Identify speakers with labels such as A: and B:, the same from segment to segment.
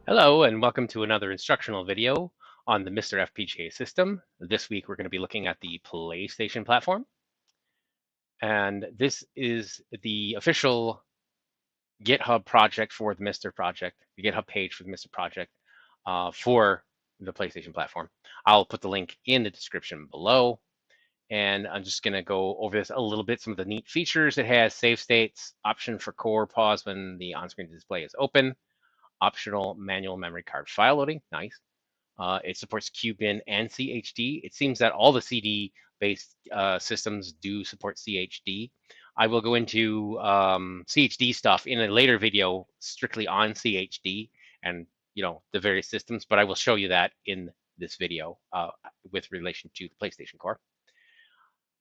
A: Hello and welcome to another instructional video on the MiSTer FPGA system. This week we're going to be looking at the PlayStation platform, and this is the official GitHub project for the MiSTer project, the GitHub page for the MiSTer project for the PlayStation platform. I'll put the link in the description below, and I'm just going to go over this a little bit, some of the neat features. It has save states, option for core pause when the on-screen display is open, optional manual memory card file loading, nice. It supports QBin and CHD. It seems that all the CD-based systems do support CHD. I will go into CHD stuff in a later video strictly on CHD and the various systems, but I will show you that in this video with relation to the PlayStation Core.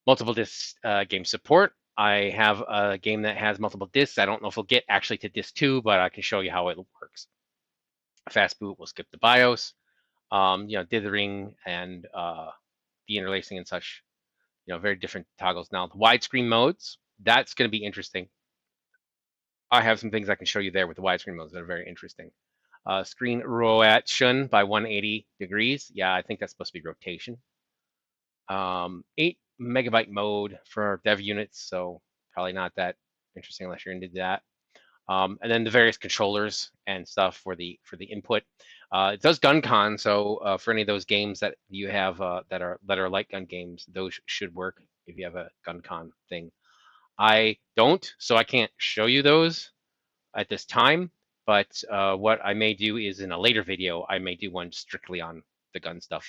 A: Multiple disc game support. I have a game that has multiple discs. I don't know if we'll get actually to disc 2, but I can show you how it works. Fast boot, we'll skip the BIOS. Dithering and deinterlacing and such, very different toggles. Now, the widescreen modes, that's going to be interesting. I have some things I can show you there with the widescreen modes that are very interesting. Screen rotation by 180 degrees. Yeah, I think that's supposed to be rotation. 8 megabyte mode for dev units, so probably not that interesting unless you're into that. And then the various controllers and stuff for the input. It does GunCon, so for any of those games that you have that are like gun games, those should work if you have a GunCon thing. I don't, so I can't show you those at this time. But what I may do is in a later video, I may do one strictly on the gun stuff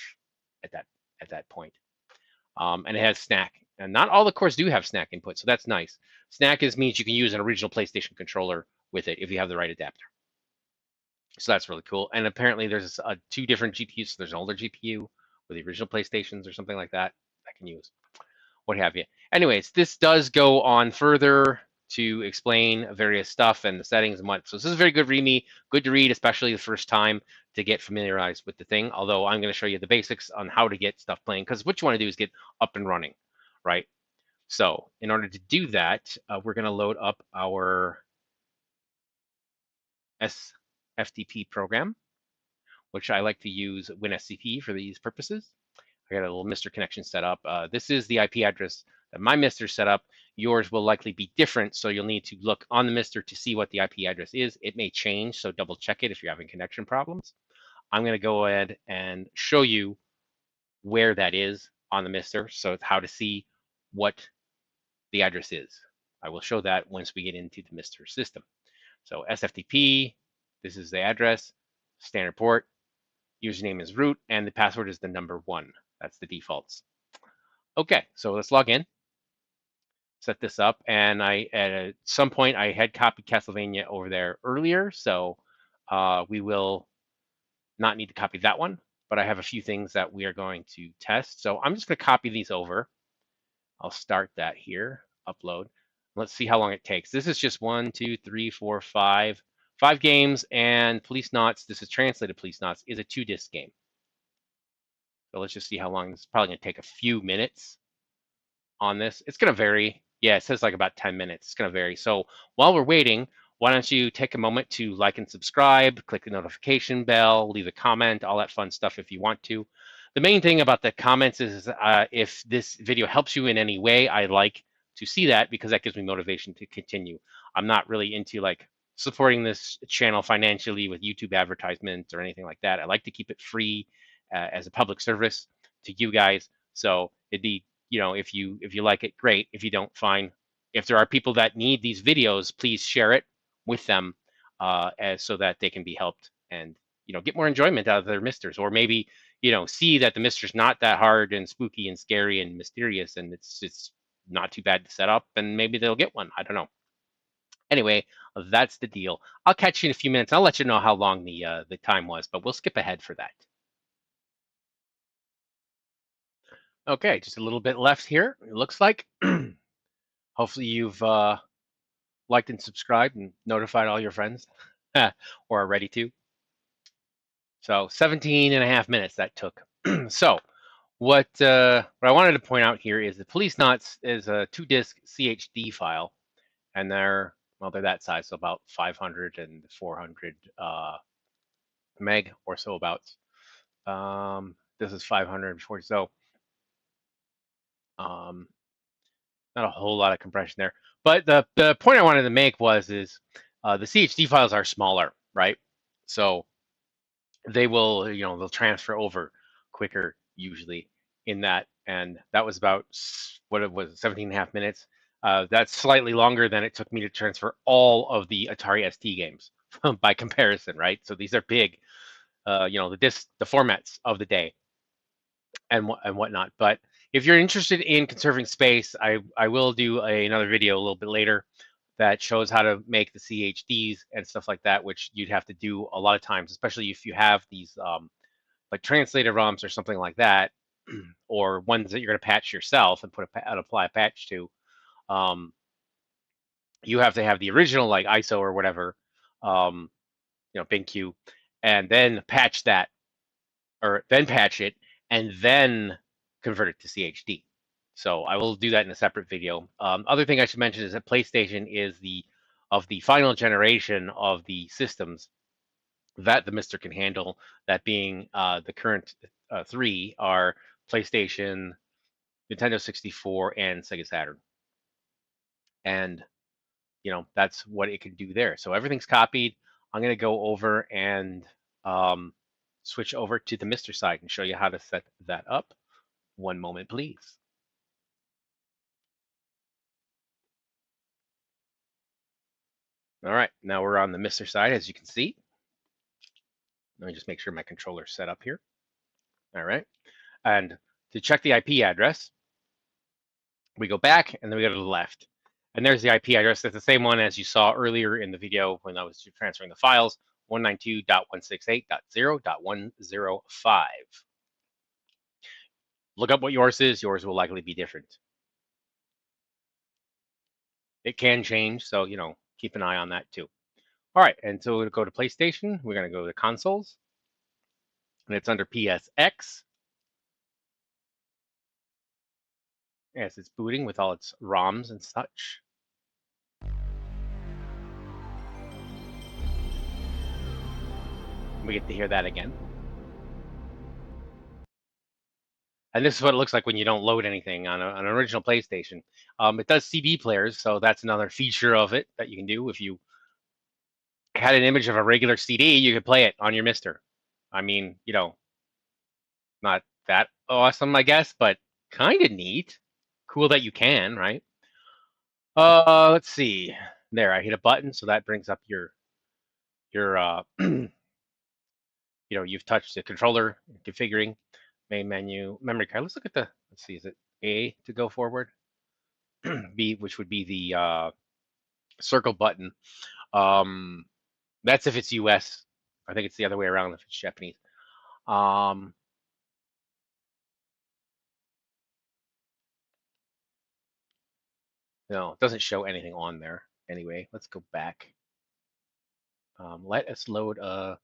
A: at that point. And it has snack. And not all the cores do have snack input, so that's nice. Snack means you can use an original PlayStation controller with it if you have the right adapter. So that's really cool. And apparently there's 2 different GPUs. So there's an older GPU with the original PlayStations or something like that I can use, what have you. Anyways, this does go on further to explain various stuff and the settings and what. So this is a very good README, good to read, especially the first time to get familiarized with the thing. Although I'm going to show you the basics on how to get stuff playing, because what you want to do is get up and running, right? So in order to do that, we're going to load up our SFTP program, which I like to use WinSCP for these purposes. I got a little MiSTer connection set up. This is the IP address that my MiSTer set up. Yours will likely be different, so you'll need to look on the MiSTer to see what the IP address is. It may change, so double check it if you're having connection problems. I'm going to go ahead and show you where that is on the MiSTer, so it's how to see what the address is. I will show that once we get into the MiSTer system. So SFTP, this is the address, standard port, username is root, and the password is the number 1. That's the defaults. Okay, so let's log in, set this up, and at some point I had copied Castlevania over there earlier, so we will not need to copy that one, but I have a few things that we are going to test. So I'm just going to copy these over. I'll start that here, upload. Let's see how long it takes. This is just 1, 2, 3, 4, 5 games, and Policenauts, this is translated Policenauts, is a 2-disc game. So let's just see how long. This is probably going to take a few minutes on this. It's going to vary. Yeah, it says like about 10 minutes. It's going to vary. So while we're waiting, why don't you take a moment to like and subscribe, click the notification bell, leave a comment, all that fun stuff if you want to. The main thing about the comments is if this video helps you in any way, I like to see that because that gives me motivation to continue. I'm not really into like supporting this channel financially with YouTube advertisements or anything like that. I like to keep it free as a public service to you guys. So it'd be, if you like it, great. If you don't, fine. If there are people that need these videos, please share it with them so that they can be helped and get more enjoyment out of their MiSTers, or maybe see that the MiSTer's not that hard and spooky and scary and mysterious, and it's not too bad to set up, and maybe they'll get one. I don't know. Anyway, that's the deal. I'll catch you in a few minutes. I'll let you know how long the time was, but we'll skip ahead for that. Okay, just a little bit left here, it looks like. Hopefully you've liked and subscribed and notified all your friends or are ready to. So 17 and a half minutes that took. So what I wanted to point out here is the Policenauts is a 2-disc CHD file, and they're that size, so about 500 and 400 meg or so about. This is 540, so not a whole lot of compression there. But the point I wanted to make is the CHD files are smaller, right? So they will, they'll transfer over quicker usually in that. And that was about, what it was, 17 and a half minutes. That's slightly longer than it took me to transfer all of the Atari ST games by comparison, right? So these are big, the formats of the day and whatnot. But if you're interested in conserving space, I will do another video a little bit later that shows how to make the CHDs and stuff like that, which you'd have to do a lot of times, especially if you have these like translated ROMs or something like that, or ones that you're going to patch yourself and apply a patch to. Um, you have to have the original like ISO or whatever, um, BenQ, and then patch that, or then patch it, and then convert it to CHD. So I will do that in a separate video. Other thing I should mention is that PlayStation is of the final generation of the systems that the MiSTer can handle. That being the current three are PlayStation, Nintendo 64, and Sega Saturn. And that's what it can do there. So everything's copied. I'm going to go over and switch over to the MiSTer side and show you how to set that up. One moment, please. All right, now we're on the MiSTer side, as you can see. Let me just make sure my controller's set up here. All right, and to check the IP address, we go back and then we go to the left. And there's the IP address. That's the same one as you saw earlier in the video when I was transferring the files, 192.168.0.105. Look up what yours is. Yours will likely be different. It can change, so, keep an eye on that too. All right, and so we'll go to PlayStation. We're going to go to consoles, and it's under PSX. As it's booting with all its ROMs and such. We get to hear that again. And this is what it looks like when you don't load anything on an original PlayStation. It does CD players, so that's another feature of it that you can do. If you had an image of a regular CD, you could play it on your MiSTer. I mean, not that awesome, I guess, but kind of neat. Cool that you can, right? Let's see. There, I hit a button, so that brings up your you've touched the controller, configuring, main menu, memory card. Let's look at let's see, is it A to go forward? B, which would be the circle button. That's if it's US. I think it's the other way around if it's Japanese. No, it doesn't show anything on there. Anyway, let's go back. Let us load a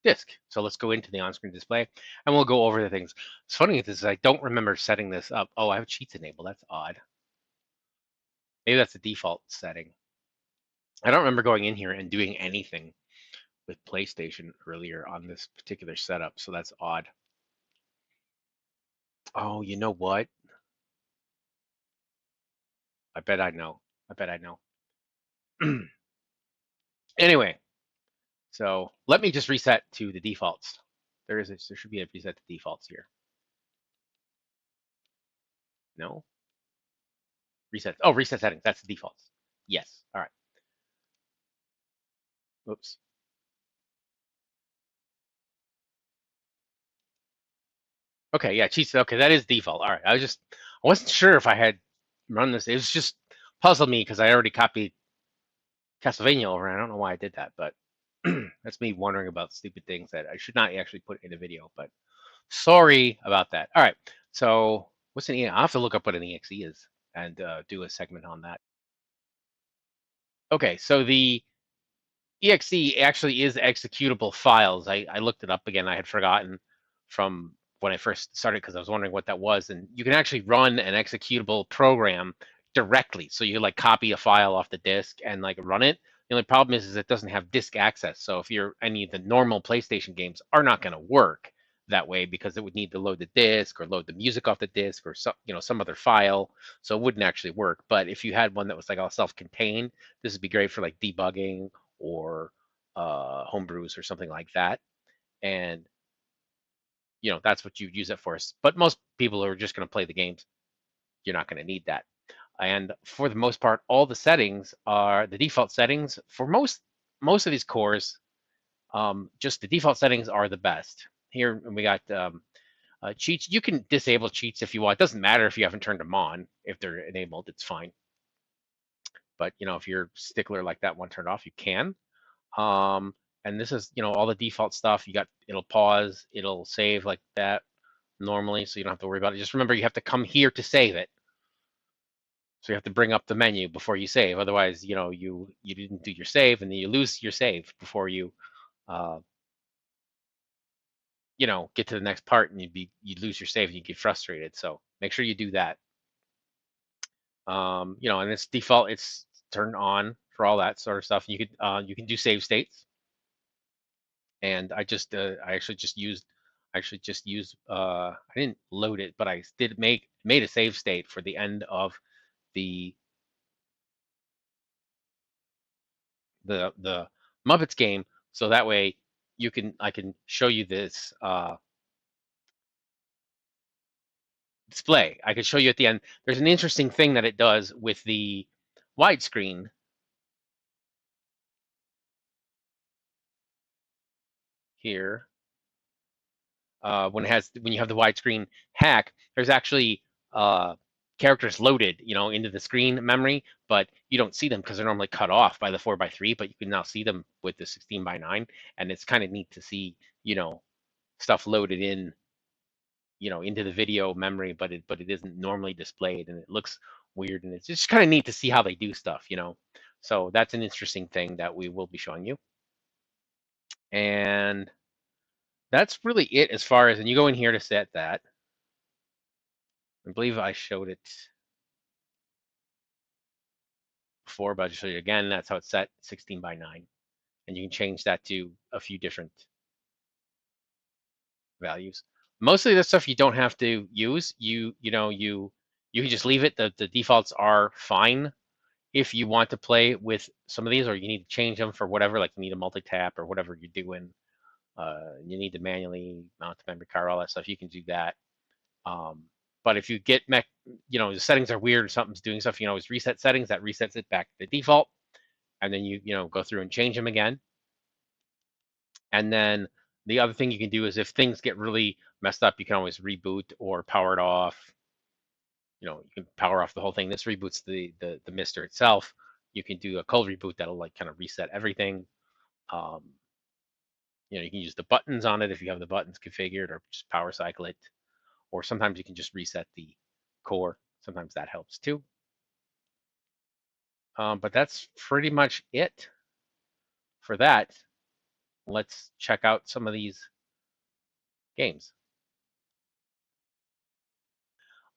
A: disk. So let's go into the on-screen display and we'll go over the things. It's funny is I don't remember setting this up. Oh, I have cheats enabled. That's odd. Maybe that's the default setting. I don't remember going in here and doing anything with PlayStation earlier on this particular setup, so that's odd. Oh, you know what? I bet I know. I bet I know. Anyway, so let me just reset to the defaults. There should be a reset to defaults here. No? Reset. Oh, reset settings. That's the defaults. Yes. All right. Oops. Okay, yeah, cheats. Okay, that is default. All right. I wasn't sure if I had run this. It was just puzzled me because I already copied Castlevania over, and I don't know why I did that, but that's me wondering about stupid things that I should not actually put in a video, but sorry about that. All right, so what's an EXE? I'll have to look up what an EXE is and do a segment on that. Okay, so the EXE actually is executable files. I looked it up again. I had forgotten from when I first started because I was wondering what that was. And you can actually run an executable program directly. So you like copy a file off the disk and like run it. The only problem is it doesn't have disk access. So if you're any of the normal PlayStation games are not going to work that way because it would need to load the disk or load the music off the disk or some other file. So it wouldn't actually work. But if you had one that was like all self-contained, this would be great for like debugging or homebrews or something like that. And that's what you use it for. But most people are just going to play the games. You're not going to need that. And for the most part, all the settings are the default settings for most of these cores. Just the default settings are the best. Here we got cheats. You can disable cheats if you want. It doesn't matter if you haven't turned them on. If they're enabled, it's fine. But if you're a stickler like that one turned off, you can. And this is all the default stuff. It'll pause, it'll save like that normally, so you don't have to worry about it. Just remember you have to come here to save it. So you have to bring up the menu before you save. Otherwise, you didn't do your save, and then you lose your save before you, get to the next part, and you'd lose your save, and you get frustrated. So make sure you do that. And it's default. It's turned on for all that sort of stuff. You can do save states, and I actually just used. I didn't load it, but I did made a save state for the end of the Muppets game, so that way I can show you this display. I could show you at the end. There's an interesting thing that it does with the widescreen here. When you have the widescreen hack, there's actually characters loaded, into the screen memory, but you don't see them because they're normally cut off by the 4x3. But you can now see them with the 16:9, and it's kind of neat to see, stuff loaded in, into the video memory, but it isn't normally displayed, and it looks weird, and it's just kind of neat to see how they do stuff. So that's an interesting thing that we will be showing you, and that's really it as far as. And you go in here to set that. I believe I showed it before, but I'll just show you again. That's how it's set, 16:9, and you can change that to a few different values. Mostly the stuff you don't have to use. You can just leave it. The defaults are fine. If you want to play with some of these, or you need to change them for whatever, like you need a multi-tap or whatever you're doing, you need to manually mount the memory card, all that stuff, you can do that. But if you get the settings are weird or something's doing stuff, you can always reset settings. That resets it back to the default, and then you go through and change them again. And then the other thing you can do is if things get really messed up, you can always reboot or power it off. You can power off the whole thing. This reboots the MiSTer itself. You can do a cold reboot that'll like kind of reset everything. You can use the buttons on it if you have the buttons configured, or just power cycle it. Or sometimes you can just reset the core. Sometimes that helps too. But that's pretty much it for that. Let's check out some of these games.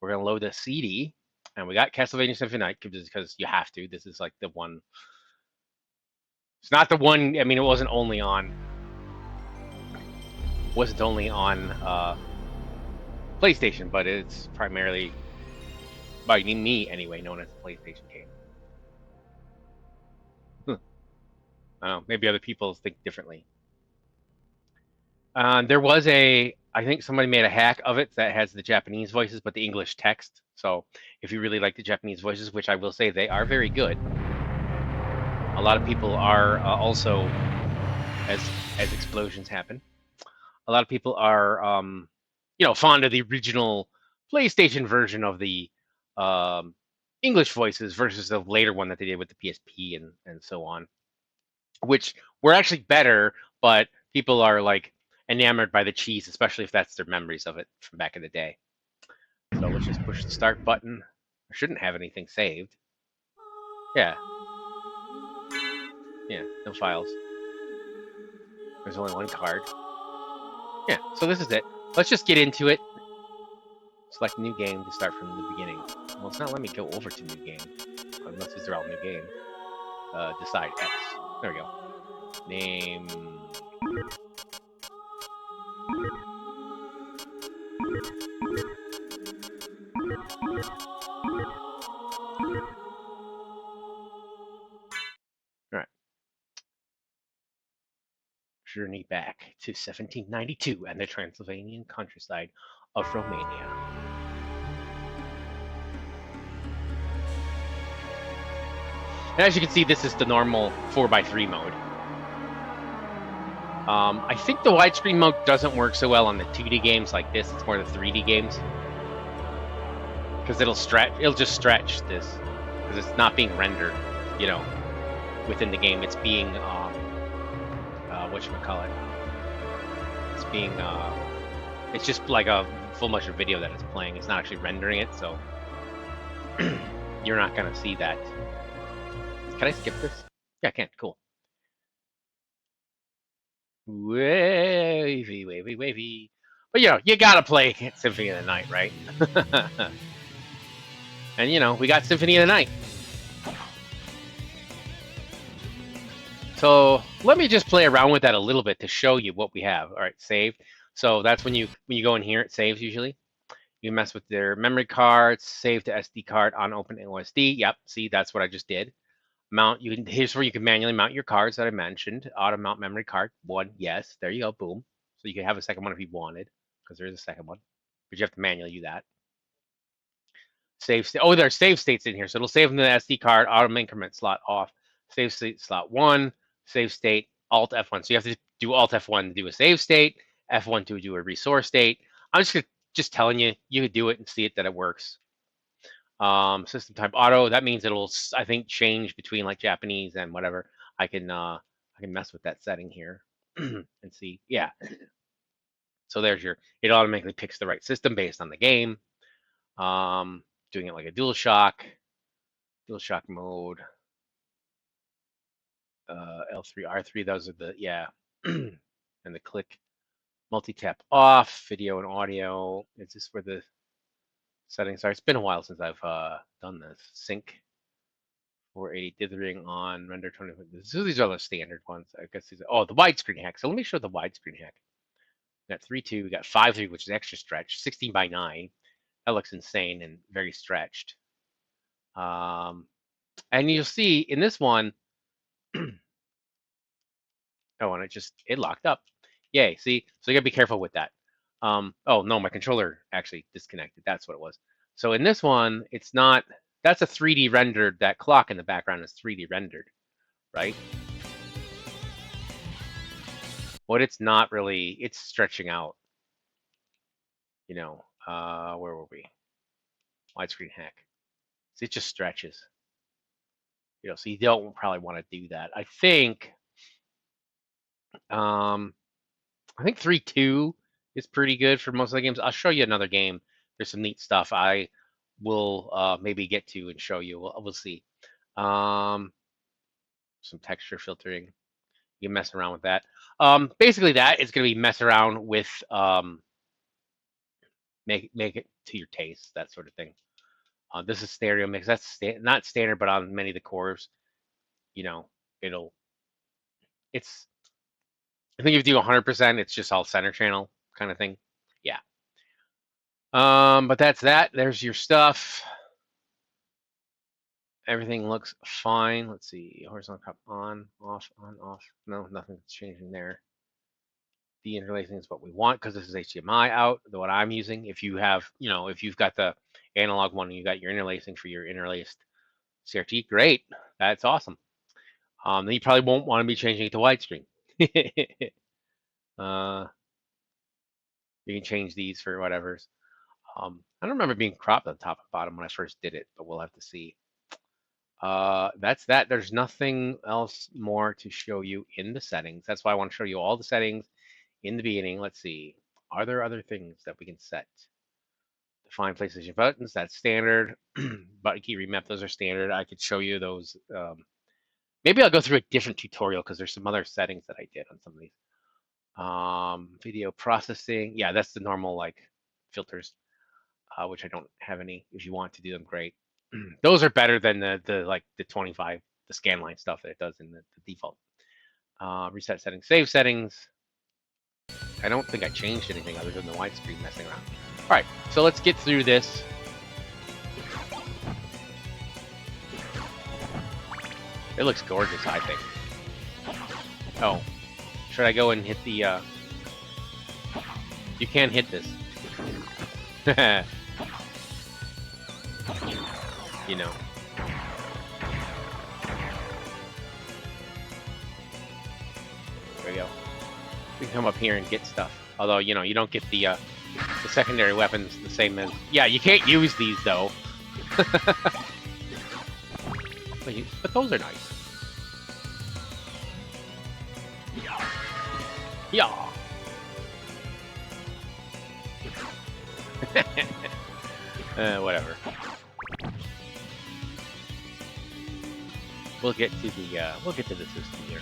A: We're going to load the CD, and we got Castlevania Symphony because you have to. This is like the one. It's not the one. I mean, it wasn't only on PlayStation, but it's primarily by me anyway, known as a PlayStation game. I don't know, maybe other people think differently. There was I think somebody made a hack of it that has the Japanese voices, but the English text. So if you really like the Japanese voices, which I will say they are very good, a lot of people are also, as explosions happen, a lot of people are fond of the original PlayStation version of the English voices versus the later one that they did with the PSP and so on, which were actually better, but people are like enamored by the cheese, especially if that's their memories of it from back in the day. So let's just push the start button. I shouldn't have anything saved. Yeah, no files. There's only one card. Yeah, so this is it. Let's just get into it. Select new game to start from the beginning. Well, it's not letting me go over to new game, unless these are all new game. Decide X. There we go. Name. All right. Journey back to 1792 and the Transylvanian countryside of Romania. And as you can see, this is the normal 4x3 mode. I think the widescreen mode doesn't work so well on the 2D games like this. It's more the 3D games. Because it'll just stretch this. Because it's not being rendered, you know, within the game. It's being, whatchamacallit. It's being, it's just like a full motion video that it's playing. It's not actually rendering it, so you're not going to see that. Can I skip this? Yeah, I can. Cool. Wavy, wavy, wavy. But, you know, you got to play Symphony of the Night, right? And, you know, we got Symphony of the Night. So let me just play around with that a little bit to show you what we have. All right, saved. So that's when you go in here, it saves usually. You mess with their memory cards, save to SD card on open OSD. Yep, see, that's what I just did. Mount, here's where you can manually mount your cards that I mentioned. Auto mount memory card, 1, yes, there you go, boom. So you can have a second one if you wanted, because there is a second one, but you have to manually do that. Save state, oh, there are save states in here, so it'll save them to the SD card, auto increment slot off, save state slot 1, save state, Alt F1. So you have to do Alt F1 to do a save state, F1 to do a resource state. I'm just telling you, you could do it and see it that it works. System type auto, that means it'll, I think, change between like Japanese and whatever. I can mess with that setting here and see. Yeah. So there's it automatically picks the right system based on the game. Doing it like a DualShock mode. L3, R3, those are the, yeah. And the click multi-tap off, video and audio. Is this where the settings are? It's been a while since I've done this. Sync 480 dithering on render 20. So these are the standard ones. I guess these are, oh, the widescreen hack. So let me show the widescreen hack. We got 3.2, we got 5.3, which is extra stretched, 16:9. That looks insane and very stretched. And you'll see in this one, oh, and it locked up. Yay, see? So you gotta be careful with that. Oh no, my controller actually disconnected. That's what it was. So in this one, it's not, that's a 3D rendered, that clock in the background is 3D rendered, right? But it's not really, it's stretching out. You know, where were we? Widescreen hack. So it just stretches. You know, so you don't probably want to do that. I think 3.2 is pretty good for most of the games. I'll show you another game. There's some neat stuff I will maybe get to and show you. We'll see. Some texture filtering. You can mess around with that. Basically, that is going to be mess around with make it to your taste, that sort of thing. This is stereo mix. That's not standard, but on many of the cores, you know, it's. I think if you do 100%, it's just all center channel kind of thing. Yeah. But that's that. There's your stuff. Everything looks fine. Let's see. Horizontal crop on, off, on, off. No, nothing's changing there. Deinterlacing is what we want because this is HDMI out, the what I'm using. If you have, you know, if you've got the analog one and you got your interlacing for your interlaced CRT, great. That's awesome. Then you probably won't want to be changing it to widescreen. You can change these for whatever's. I don't remember being cropped on top and bottom when I first did it, but we'll have to see. That's that. There's nothing else more to show you in the settings. That's why I want to show you all the settings in the beginning. Let's see. Are there other things that we can set? Define PlayStation buttons. That's standard. Button key remap. Those are standard. I could show you those. Maybe I'll go through a different tutorial because there's some other settings that I did on some of these. Video processing. Yeah, that's the normal like filters, which I don't have any. If you want to do them, great. Those are better than the 25, the scanline stuff that it does in the default. Reset settings, save settings. I don't think I changed anything other than the widescreen messing around. All right, so let's get through this. It looks gorgeous, I think. Oh, should I go and hit the, You can't hit this. You know. There we go. We can come up here and get stuff. Although, you know, you don't get the secondary weapons the same as... Yeah, you can't use these, though. But those are nice. Yeah. Whatever. We'll get to the system here.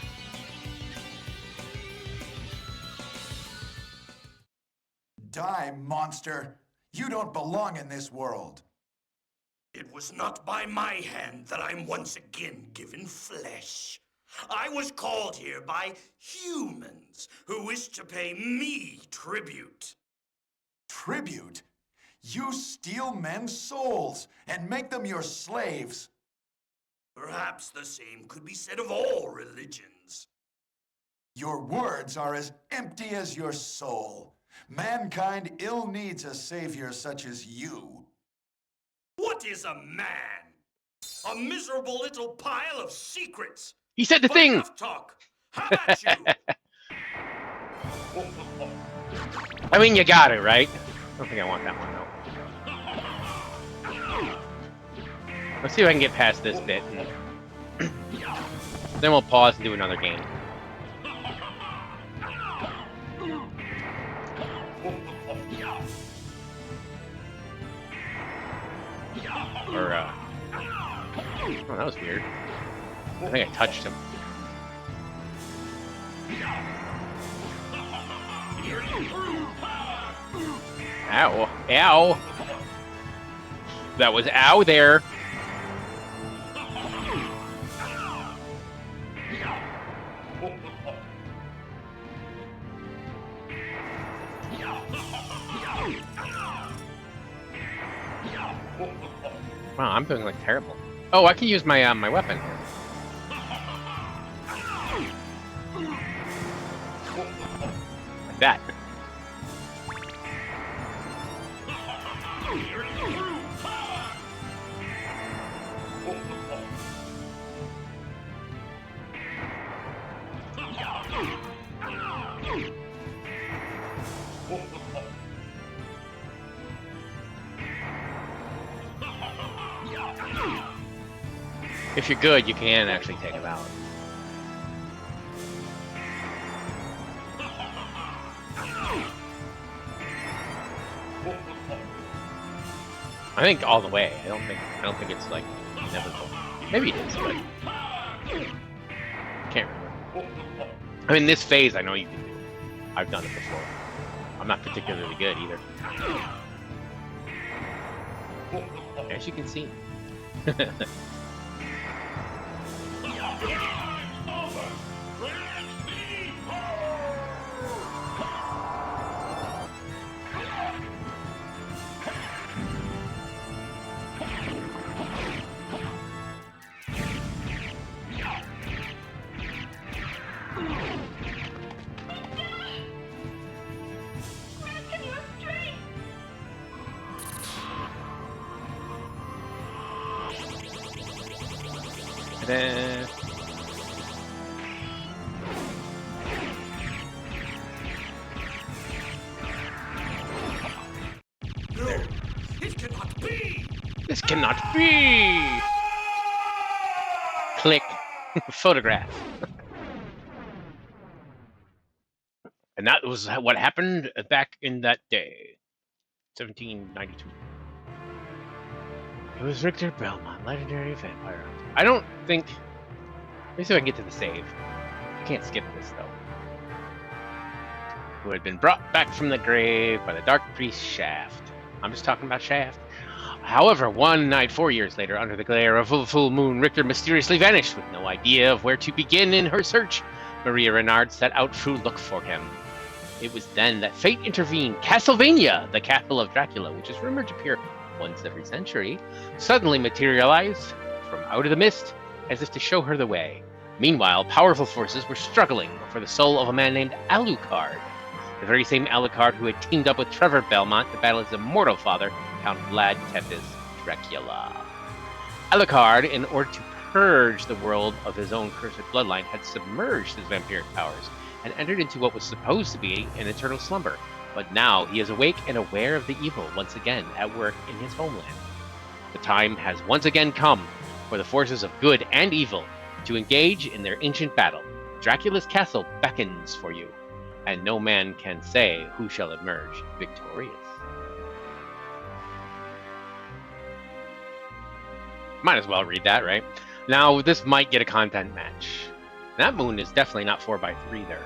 B: Die, monster! You don't belong in this world.
C: It was not by my hand that I'm once again given flesh. I was called here by humans who wish to pay me tribute.
B: Tribute? You steal men's souls and make them your slaves.
C: Perhaps the same could be said of all religions.
B: Your words are as empty as your soul. Mankind ill needs a savior such as you.
C: What is a man? A miserable little pile of secrets.
A: He said the
C: But
A: thing!
C: enough talk. How about you?
A: I mean, you got it, right? I don't think I want that one, though. Let's see if I can get past this bit. And then we'll pause and do another game. Or, oh, that was weird. I think I touched him. Ow. Ow. That was ow there. Wow, I'm doing like terrible. Oh, I can use my my weapon here. Like that. If you're good, you can actually take him out. I think all the way. I don't think it's like inevitable. Maybe it is, but can't remember. I mean, this phase I know you can do. I've done it before. I'm not particularly good either. As you can see. Ta-da.
C: No, it cannot be!
A: This cannot be! Click. Photograph. And that was what happened back in that day. 1792. It was Richter Belmont, legendary vampire. I don't think... Let me see if I can get to the save. I can't skip this, though. Who had been brought back from the grave by the dark priest Shaft. I'm just talking about Shaft. However, one night 4 years later, under the glare of a full moon, Richter mysteriously vanished with no idea of where to begin in her search. Maria Renard set out to look for him. It was then that fate intervened. Castlevania, the capital of Dracula, which is rumored to appear once every century, suddenly materialized from out of the mist as if to show her the way. Meanwhile, powerful forces were struggling for the soul of a man named Alucard, the very same Alucard who had teamed up with Trevor Belmont to battle his immortal father, Count Vlad Tepes Dracula. Alucard, in order to purge the world of his own cursed bloodline, had submerged his vampiric powers and entered into what was supposed to be an eternal slumber. But now he is awake and aware of the evil once again at work in his homeland. The time has once again come for the forces of good and evil to engage in their ancient battle. Dracula's castle beckons for you, and no man can say who shall emerge victorious. Might as well read that, right? Now, this might get a content match. That moon is definitely not 4x3 there.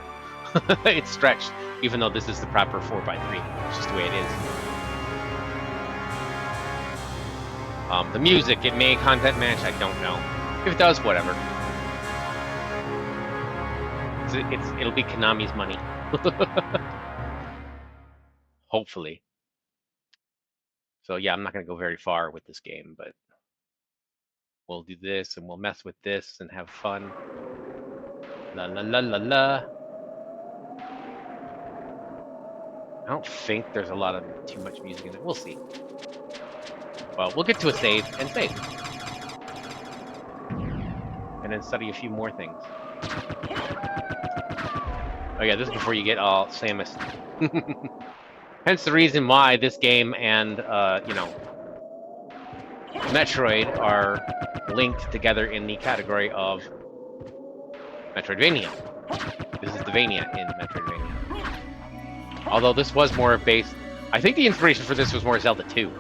A: It's stretched, even though this is the proper 4x3. It's just the way it is. The music, it may content match, I don't know. If it does, whatever. It'll be Konami's money. Hopefully. So yeah, I'm not going to go very far with this game, but we'll do this and we'll mess with this and have fun. La la la la la. I don't think there's a lot of too much music in it. We'll see. Well, we'll get to a save and save. And then study a few more things. Oh yeah, this is before you get all Samus. Hence the reason why this game and, Metroid are linked together in the category of Metroidvania. This is the Vania in Metroidvania. Although this was more based... I think the inspiration for this was more Zelda 2.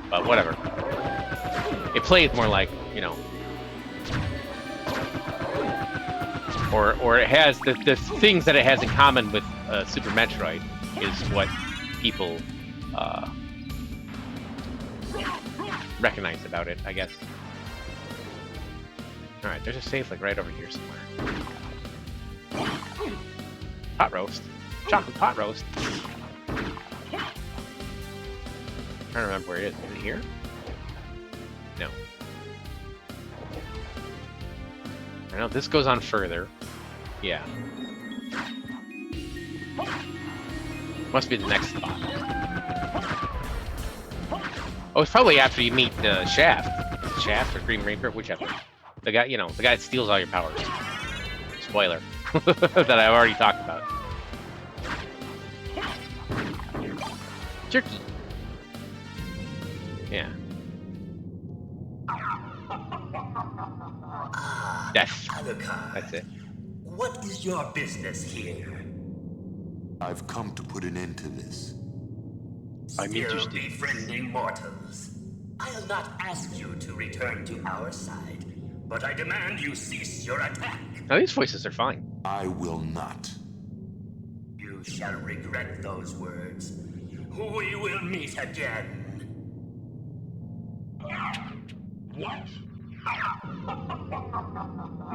A: But whatever. It played more like, Or it has... The things that it has in common with Super Metroid is what people recognize about it, I guess. Alright, there's a safe like right over here somewhere. Pot roast. Chocolate pot roast. I'm trying to remember where it is. Is it here? No. I know this goes on further. Yeah. Must be the next spot. Oh, it's probably after you meet Shaft. Shaft or Green Reaper, whichever. The guy, the guy that steals all your powers. Spoiler. That I've already talked about. Jerky. Yeah. Death.
C: Alucard,
A: That's it.
C: what is your business here?
B: I've come to put an end to this.
A: I'm
C: Still
A: interested.
C: befriending mortals. I'll not ask you to return to our side, but I demand you cease your attack.
A: Now these voices are fine.
B: I will not.
C: You shall regret those words. We will meet again. What?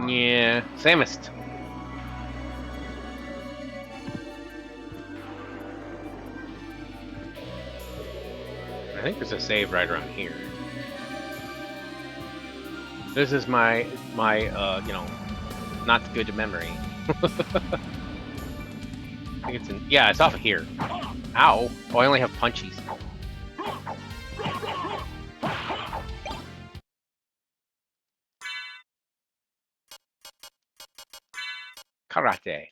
A: Yeah. Samus. I think there's a save right around here. This is my not good memory. I think it's in, yeah, it's off of here. Ow. Oh, I only have punchies. Karate.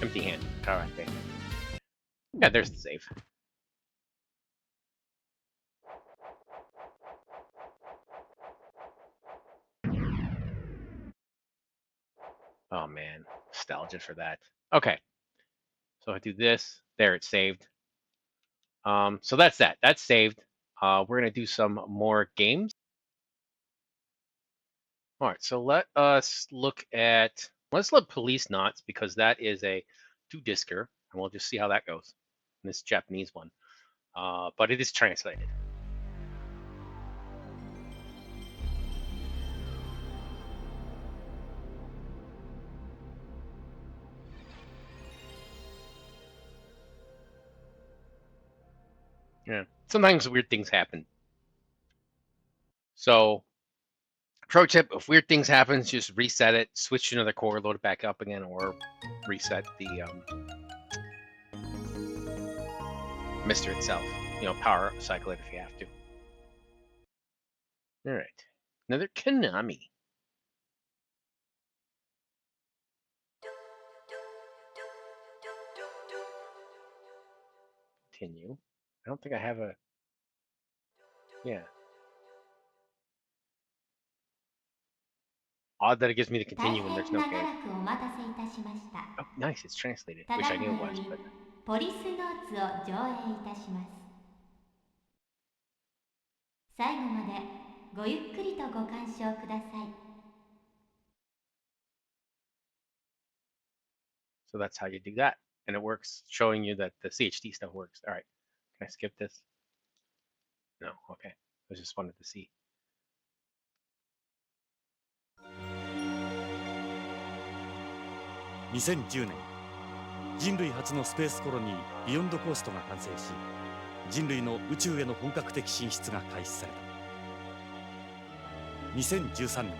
A: Empty hand. Karate. Yeah, there's the save. Oh man, nostalgia for that. Okay. So I do this. There, it's saved. So that's that. That's saved. We're gonna do some more games. All right. So let us look at. Let's look Policenauts because that is a 2-discer, and we'll just see how that goes. And this Japanese one, but it is translated. sometimes weird things happen. So, pro tip: if weird things happen, just reset it, switch to another core, load it back up again, or reset the MiSTer itself. Power cycle it if you have to. All right, another Konami. Continue. I don't think I have a. Yeah. Odd that it gives me the continue when there's no code. Oh, nice, it's translated. Wish I knew it was, but.
D: ポリスノーツを上映いたします。最後までごゆっくりとご鑑賞ください。
A: So that's how you do that. And it works, showing you that the CHD stuff works. All right, can I skip this? No, okay. I just wanted to see.
E: 2010年、人類初のスペースコロニービヨンドコーストが完成し、人類の宇宙への本格的進出が開始された。2013年、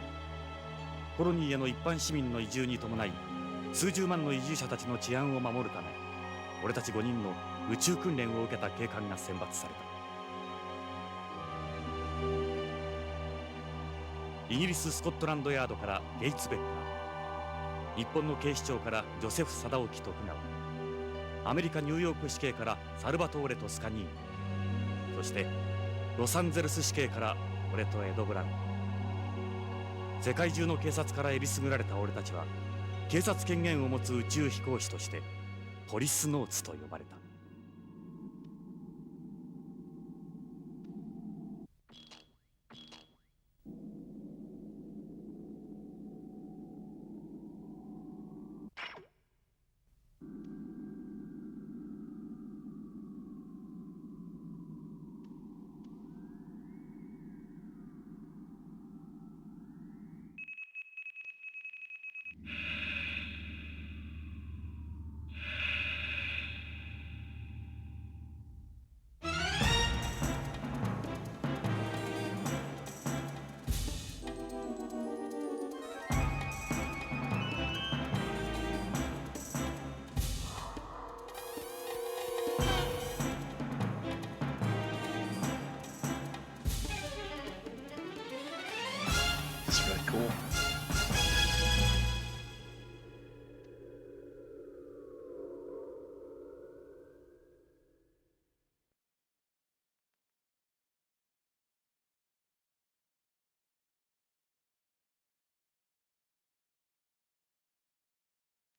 E: コロニーへの一般市民の移住に伴い、数十万の移住者たちの治安を守るため、俺たち5人の宇宙訓練を受けた警官が選抜された。イギリス・スコットランドヤードからゲイツ・ベッカー、日本の警視庁からジョセフ・貞興徳川、アメリカ・ニューヨーク市警からサルバトーレ・トスカニーニ、そしてロサンゼルス市警から俺とエド・ブラウン。世界中の警察からえりすぐられた俺たちは、警察権限を持つ宇宙飛行士としてポリスノーツと呼ばれた。
A: It's really cool.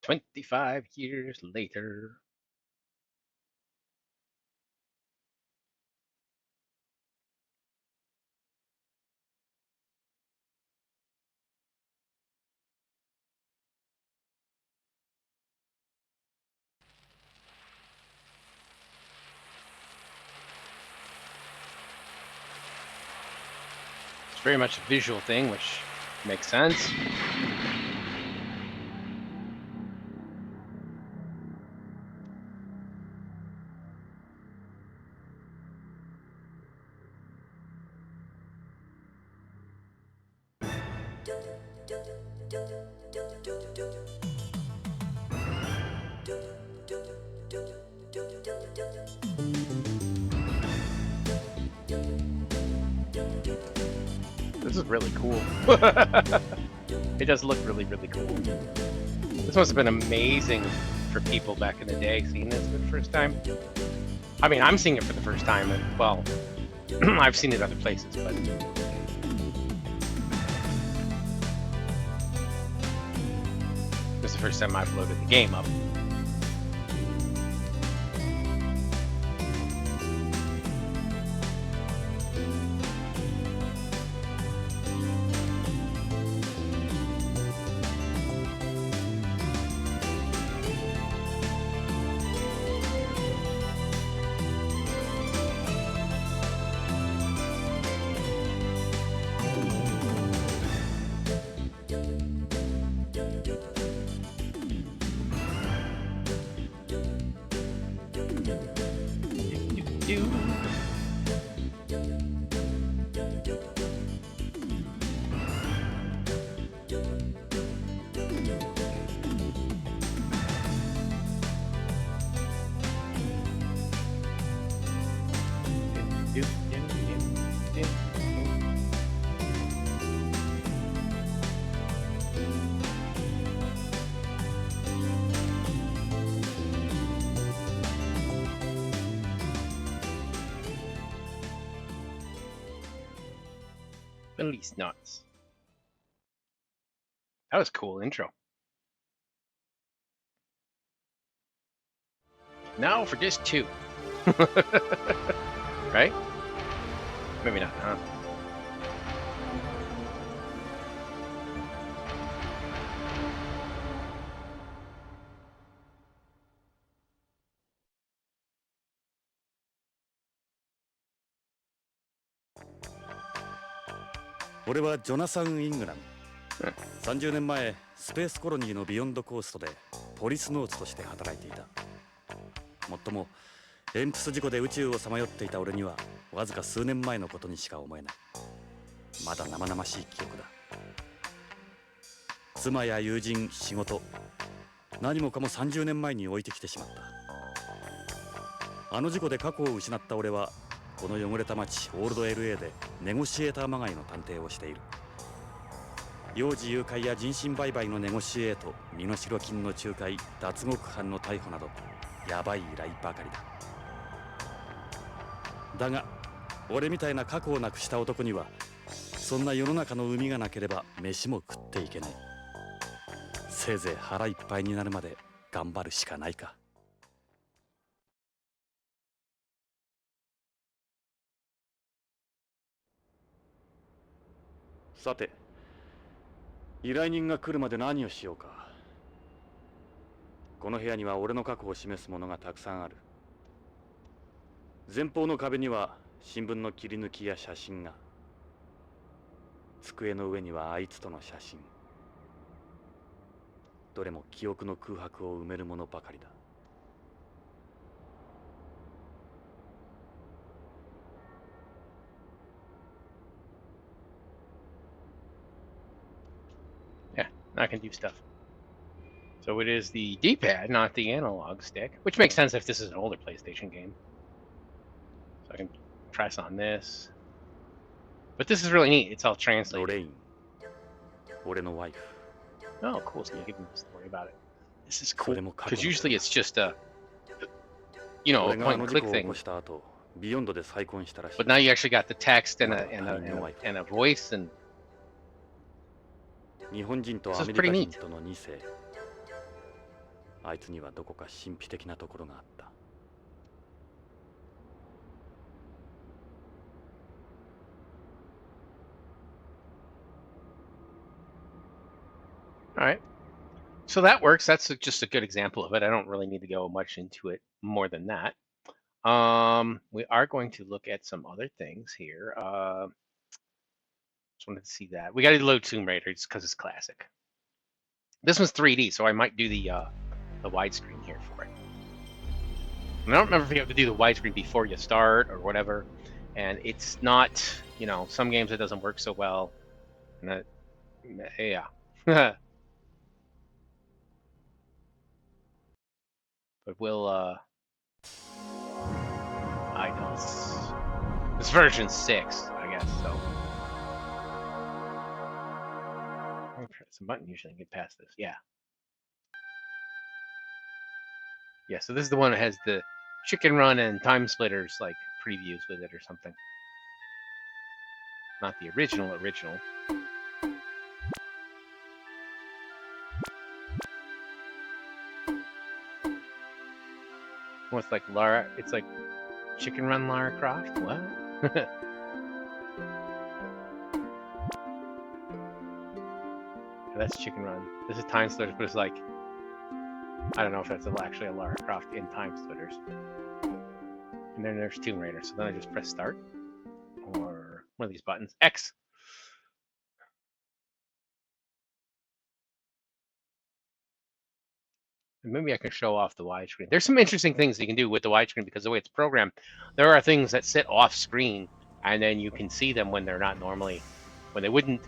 A: "25 years later." It's very much a visual thing, which makes sense. This is really cool. It does look really, really cool. This must have been amazing for people back in the day seeing this for the first time. I mean, I'm seeing it for the first time, and well, I've seen it other places, but this is the first time I've loaded the game up. Policenauts. That was a cool intro. Now for disc 2. Right? Maybe not, huh?
E: 俺はジョナサン・イングラム。30年前スペースコロニーのビヨンドコーストでポリスノーツとして働いていた。もっともエンプス事故で宇宙をさまよっていた俺にはわずか数年前のことにしか思えない。まだ生々しい記憶だ。妻や友人、仕事、何もかも30年前に置いてきてしまった。あの事故で過去を失った俺はこの汚れた街オールド LA でネゴシエーターまがいの探偵をしている。幼児誘拐や人身売買のネゴシエート、身代金の仲介、脱獄犯の逮捕などヤバい依頼ばかりだ。だが俺みたいな過去をなくした男にはそんな世の中の海がなければ飯も食っていけない。せいぜい腹いっぱいになるまで頑張るしかないか。さて依頼人が来るまで何をしようか。この部屋には俺の過去を示すものがたくさんある。前方の壁には新聞の切り抜きや写真が。机の上にはあいつとの写真。どれも記憶の空白を埋めるものばかりだ。
A: Yeah, I can do stuff. So it is the D-pad, not the analog stick, which makes sense if this is an older PlayStation game. So I can press on this. But this is really neat. It's all
E: ロ
A: translated.
E: レイン、俺のワイフ。
A: Oh, cool. So you can give me a story about it. This is
E: そ
A: cool.
E: れも過去
A: Because
E: の
A: usually it's just a, you know, a
E: 俺があ
A: point
E: の
A: and
E: 事
A: click
E: 故を起
A: thing.
E: こした後、ビヨンドで再婚したらしい。
A: But now you actually got the text and a voice and
E: 日本人と
A: This
E: ア
A: is
E: メリカ
A: pretty
E: 人
A: neat.
E: との2世。あいつにはどこか神秘的なところがあった。
A: all right. So that works. That's just a good example of it. I don't really need to go much into it more than that. We are going to look at some other things here. Just wanted to see that. We got to load Tomb Raider just because it's classic. This one's 3D, so I might do the widescreen here for it. And I don't remember if you have to do the widescreen before you start or whatever. And it's not, you know, some games it doesn't work so well. And that, yeah. But we'll idols. It's version 6, I guess, so. I'm press a button usually and get past this. Yeah. Yeah, so this is the one that has the Chicken Run and Time Splitters like previews with it or something. Not the original. Well, it's like Lara. It's like Chicken Run Lara Croft. What? That's Chicken Run. This is Time Splitters, but it's like I don't know if that's actually a Lara Croft in Time Splitters. And then there's Tomb Raider. So then I just press start or one of these buttons. X. And maybe I can show off the widescreen. There's some interesting things you can do with the widescreen because the way it's programmed, there are things that sit off screen and then you can see them when they're not normally, when they would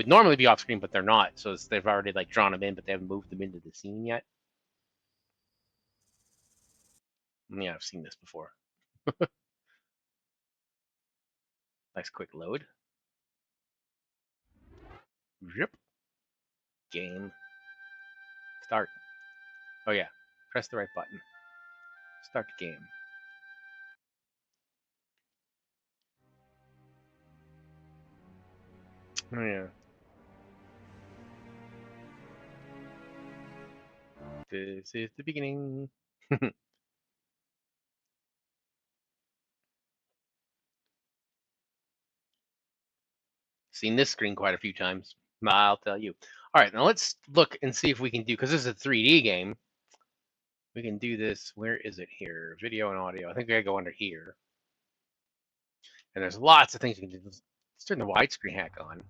A: normally be off screen, but they're not. So they've already like drawn them in, but they haven't moved them into the scene yet. Yeah, I've seen this before. Nice quick load. Yep. Game. Start. Oh yeah, press the right button. Start the game. Oh, yeah. This is the beginning. Seen this screen quite a few times, I'll tell you. All right, now let's look and see if we can do, because this is a 3D game. We can do this. Where is it here? Video and audio. I think I gotta go under here. And there's lots of things you can do. Let's turn the widescreen hack on.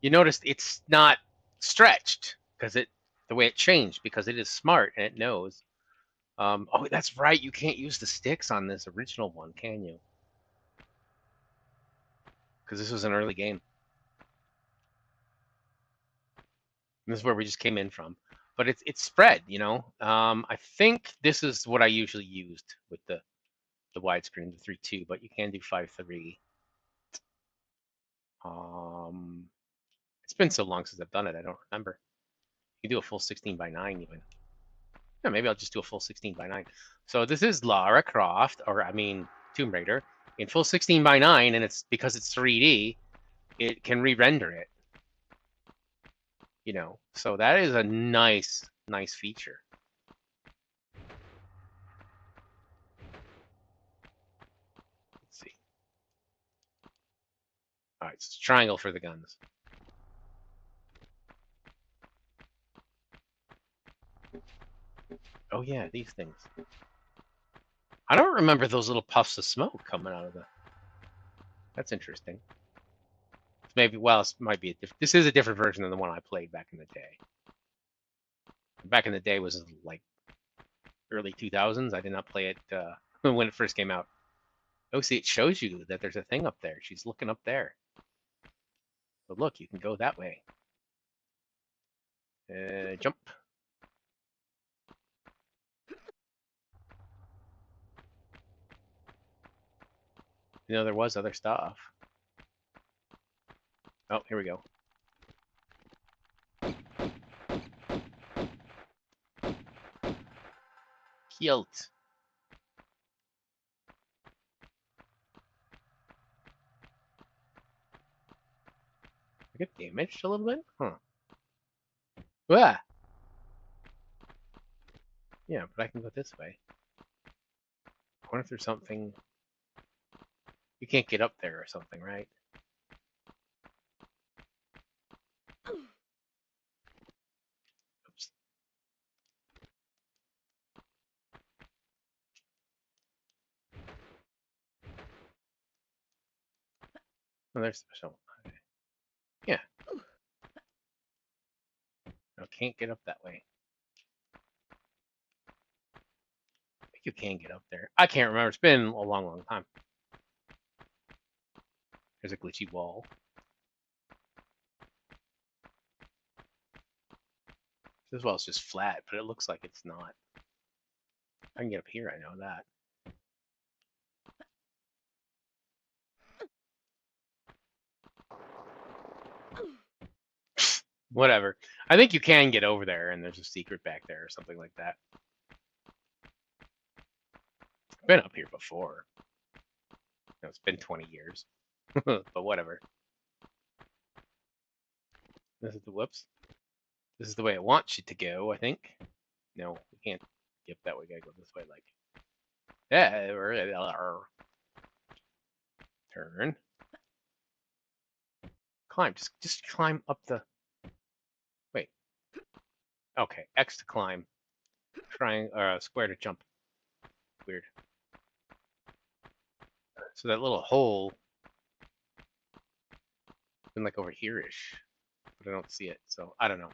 A: You notice it's not stretched because the way it changed, because it is smart and it knows. Oh, that's right. You can't use the sticks on this original one, can you? Because this was an early game. And this is where we just came in from. But it's spread, you know. I think this is what I usually used with the widescreen, the 3.2, but you can do 5.3. It's been so long since I've done it, I don't remember. You can do a full 16:9 even. Yeah, maybe I'll just do a full 16:9. So this is Lara Croft, or I mean Tomb Raider, in full 16:9, and it's because it's 3D, it can re-render it. You know, so that is a nice feature. Let's see. All right, so it's triangle for the guns. Oh yeah, these things. I don't remember those little puffs of smoke coming out of the. That's interesting. Maybe, well, this might be this is a different version than the one I played back in the day. Back in the day was like early 2000s. I did not play it when it first came out. Oh, see, it shows you that there's a thing up there. She's looking up there. But look, you can go that way. Jump. You know, there was other stuff. Oh, here we go. Killed. I get damaged a little bit? Huh. Ah! Yeah, but I can go this way. I wonder if there's something... You can't get up there or something, right? Oops. Oh, there's so. Okay. Yeah. No, can't get up that way. I think you can get up there. I can't remember. It's been a long time. There's a glitchy wall. This wall's just flat, but it looks like it's not. I can get up here, I know that. Whatever. I think you can get over there, and there's a secret back there or something like that. I've been up here before. You know, it's been 20 years. But whatever. This is the whoops. This is the way it wants you to go, I think. No, we can't get that way. We gotta go this way, like. Yeah, turn. Climb. Just climb up the. Wait. Okay, X to climb. Square to jump. Weird. So that little hole. Been like over here-ish, but I don't see it, so I don't know.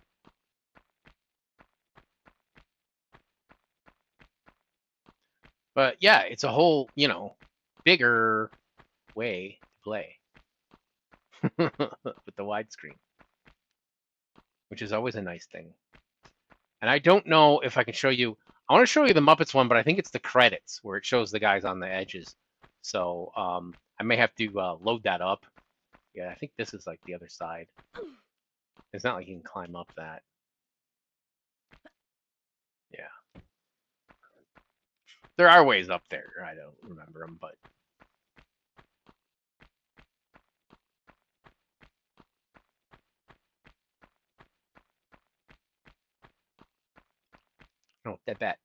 A: But yeah, it's a whole, you know, bigger way to play with the widescreen, which is always a nice thing. And I don't know if I can show you. I want to show you the Muppets one, but I think it's the credits where it shows the guys on the edges. So I may have to load that up. Yeah, I think this is like the other side. It's not like you can climb up that. Yeah. There are ways up there. I don't remember them, but Oh, dead bat.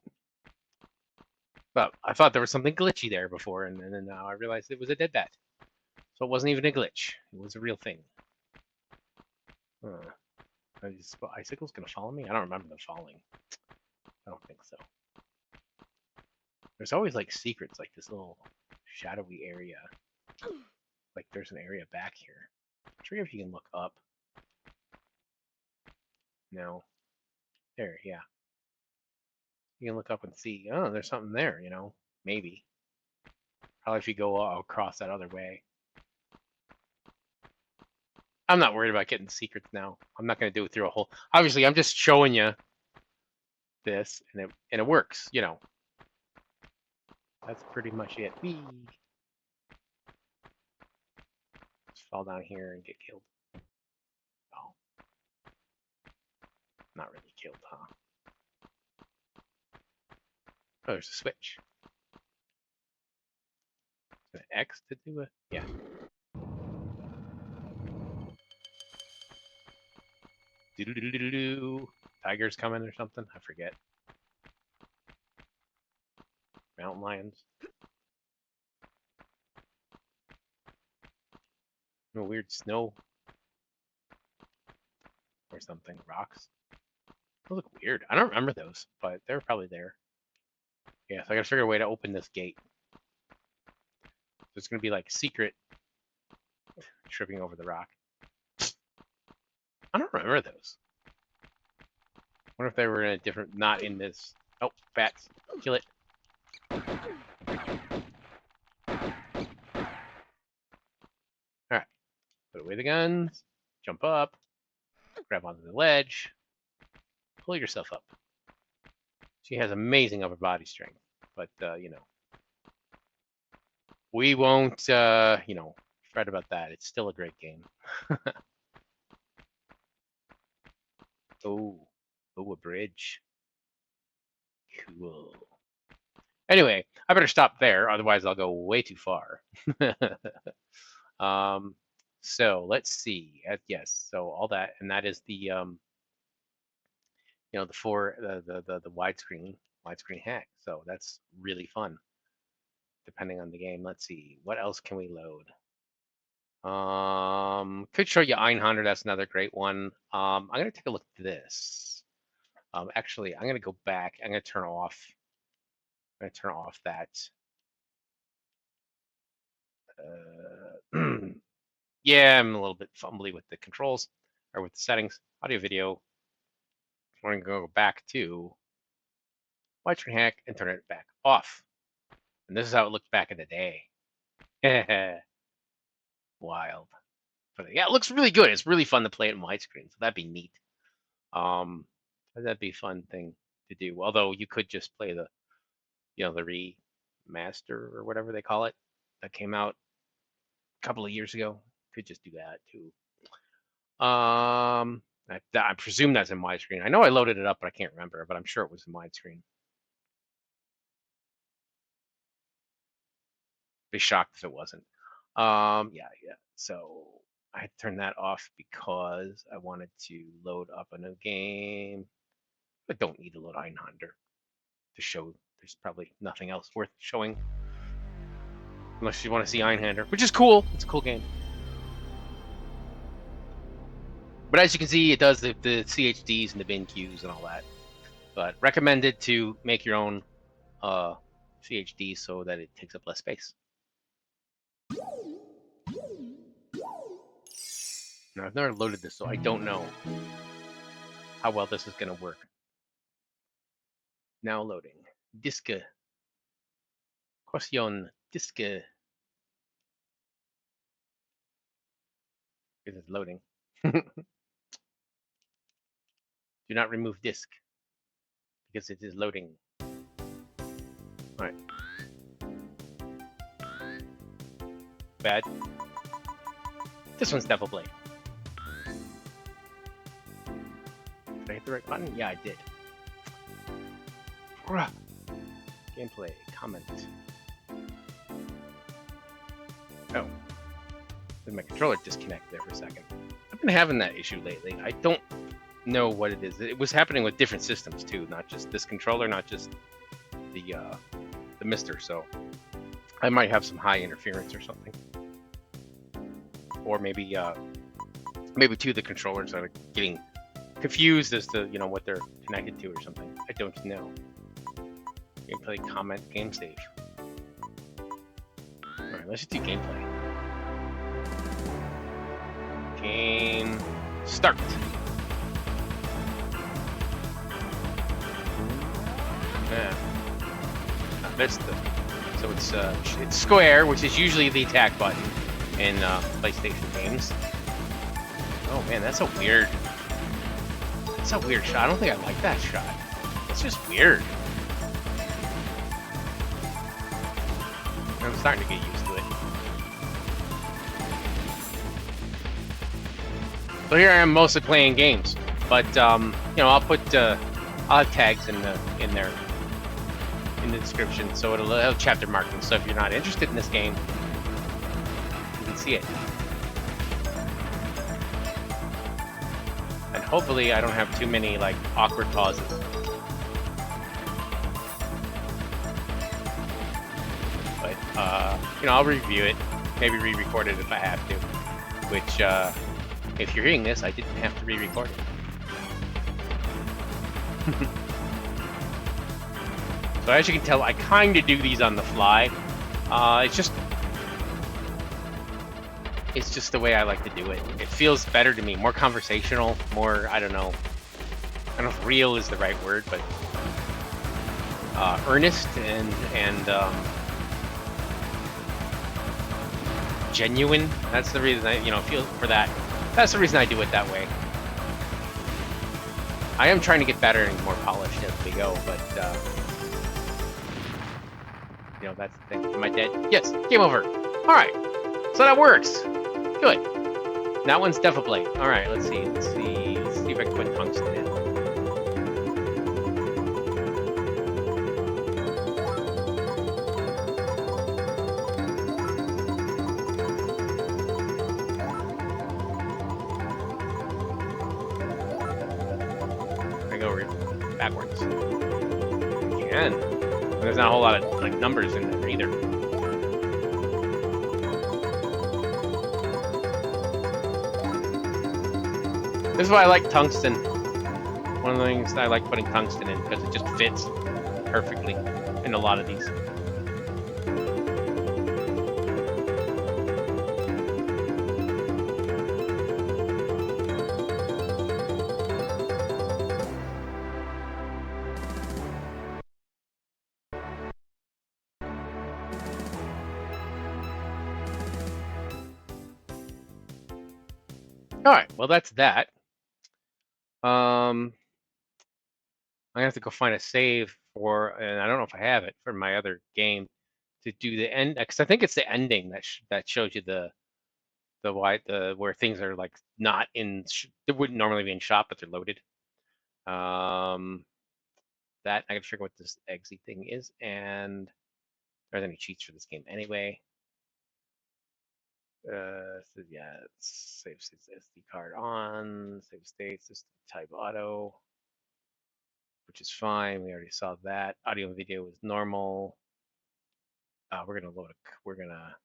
A: But I thought there was something glitchy there before, and then now I realized it was a dead bat. So it wasn't even a glitch. It was a real thing. Are these icicles gonna follow me? I don't remember them falling. I don't think so. There's always like secrets, like this little shadowy area. Like there's an area back here. I'm sure if you can look up. No. There, yeah. You can look up and see, oh, there's something there, you know? Maybe. Probably if you go across that other way. I'm not worried about getting secrets now. I'm not going to do it through a whole... Obviously, I'm just showing you this, and it works, you know. That's pretty much it. Whee! Just fall down here and get killed. Oh. Not really killed, huh? Oh, there's a switch. An X to do it? Yeah. Do-do-do-do-do-do. Tiger's coming or something? I forget. Mountain lions. No weird snow. Or something. Rocks. Those look weird. I don't remember those, but they're probably there. Yeah, so I gotta figure a way to open this gate. There's gonna be like secret tripping over the rock. I don't remember those. I wonder if they were in a different, not in this. Oh, bats. Kill it. Alright. Put away the guns. Jump up. Grab onto the ledge. Pull yourself up. She has amazing upper body strength. But, you know. We won't, you know, fret about that. It's still a great game. Oh, a bridge. Cool. Anyway, I better stop there, otherwise I'll go way too far. So let's see. Yes, so all that, and that is the, you know, the widescreen hack. So that's really fun, depending on the game. Let's see, what else can we load? Could show you Einhander. That's another great one. I'm gonna take a look at this. Actually, I'm gonna go back. I'm gonna turn off that. Yeah, I'm a little bit fumbly with the controls or with the settings. Audio, video. We're gonna go back to widescreen hack and turn it back off. And this is how it looked back in the day. Wild. But yeah, it looks really good. It's really fun to play it in widescreen, so that'd be neat. That'd be a fun thing to do. Although you could just play the, you know, the remaster or whatever they call it that came out a couple of years ago. Could just do that too. I presume that's in widescreen. I know I loaded it up, but I can't remember. But I'm sure it was in widescreen. Be shocked if it wasn't. Yeah. So I turned that off because I wanted to load up a new game. I don't need to load Einhander to show. There's probably nothing else worth showing. Unless you want to see Einhander, which is cool. It's a cool game. But as you can see, it does the CHDs and the bin queues and all that. But recommended to make your own CHD so that it takes up less space. Now, I've never loaded this, so I don't know how well this is going to work. Now loading. Disque. Question. Disque. It is loading. Do not remove disk because it is loading. Alright. Bad. This one's Devil Blade. Did I hit the right button? Yeah, I did. Gameplay. Comment. Oh. Did my controller disconnect there for a second? I've been having that issue lately. I don't know what it is. It was happening with different systems too, not just this controller, not just the MiSTer. So I might have some high interference or something, or maybe two of the controllers are getting confused as to what they're connected to or something. I don't know. Gameplay, comment, game save. All right, let's just do gameplay. Game start. Yeah, that's so it's square, which is usually the attack button in PlayStation games. Oh man, that's a weird shot. I don't think I like that shot. It's just weird. I'm starting to get used to it. So here I am mostly playing games, but I'll put I'll have tags in there in the description, so it'll have chapter markings. So if you're not interested in this game, you can see it. And hopefully I don't have too many awkward pauses. But I'll review it, maybe re-record it if I have to. Which if you're hearing this, I didn't have to re-record it. So as you can tell, I kind of do these on the fly. It's just the way I like to do it. It feels better to me, more conversational, more, I don't know if real is the right word, but earnest and genuine. That's the reason I feel for that. That's the reason I do it that way. I am trying to get better and more polished as we go, but that's the thing. Am I dead? Yes, game over. All right, so that works. Good. That one's Defablade. All right, let's see if I can put tungsten in. I go backwards. Again. There's not a whole lot of numbers in there either. This is why I like tungsten. One of the things that I like putting tungsten in, because it just fits perfectly in a lot of these. All right, well that's that. I'm gonna have to go find a save and I don't know if I have it for my other game to do the end, because I think it's the ending that shows you the where things are not in. They wouldn't normally be in shop, but they're loaded. That I gotta figure what this exit thing is, and there's any cheats for this game anyway. So yeah, save states SD card on, save states, just type auto, which is fine. We already saw that. Audio and video is normal. We're gonna load we're gonna.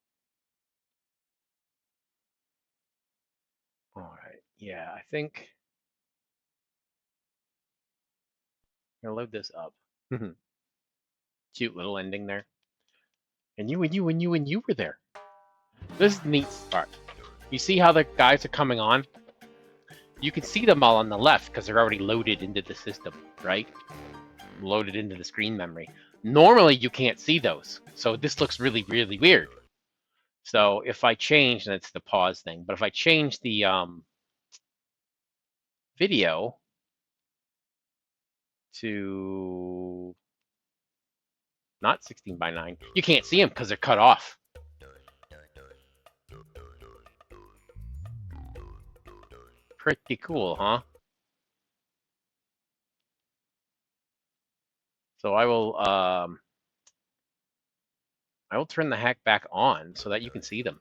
A: All right, yeah, I think I'm gonna load this up. Cute little ending there. And you were there. This is the neat part. You see how the guys are coming on? You can see them all on the left because they're already loaded into the system, right? Loaded into the screen memory. Normally you can't see those. So this looks really, really weird. So if I change, and it's the pause thing, but if I change the video to not 16:9, you can't see them because they're cut off. Pretty cool, huh? So I will turn the hack back on so that you can see them,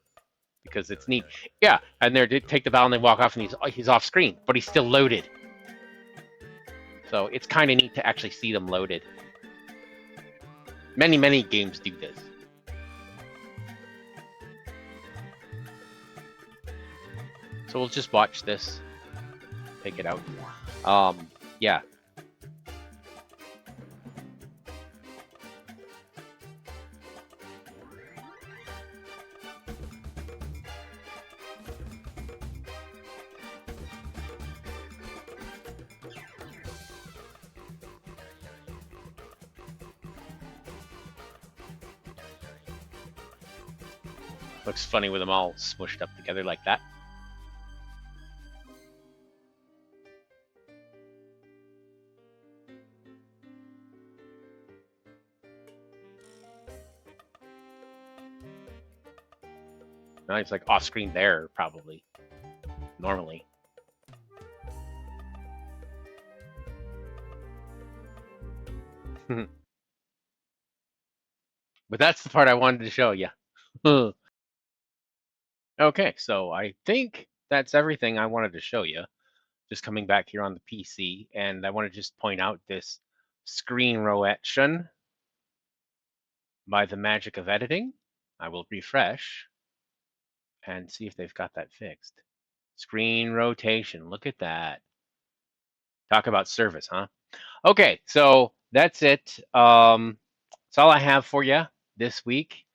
A: because it's neat. Yeah, and they take the valve and they walk off, and he's off screen, but he's still loaded. So it's kind of neat to actually see them loaded. Many games do this. So we'll just watch this, take it out. Yeah. Looks funny with them all smushed up together like that. Now it's like off screen there, probably. Normally. But that's the part I wanted to show you. Okay, so I think that's everything I wanted to show you. Just coming back here on the PC, and I want to just point out this screen rotation by the magic of editing. I will refresh and see if they've got that fixed. Screen rotation, look at that. Talk about service, huh? Okay, so that's it. That's all I have for you this week.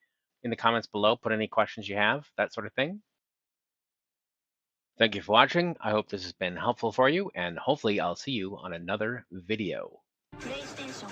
A: In the comments below, put any questions you have, that sort of thing. Thank you for watching. I hope this has been helpful for you, and hopefully I'll see you on another video.
F: PlayStation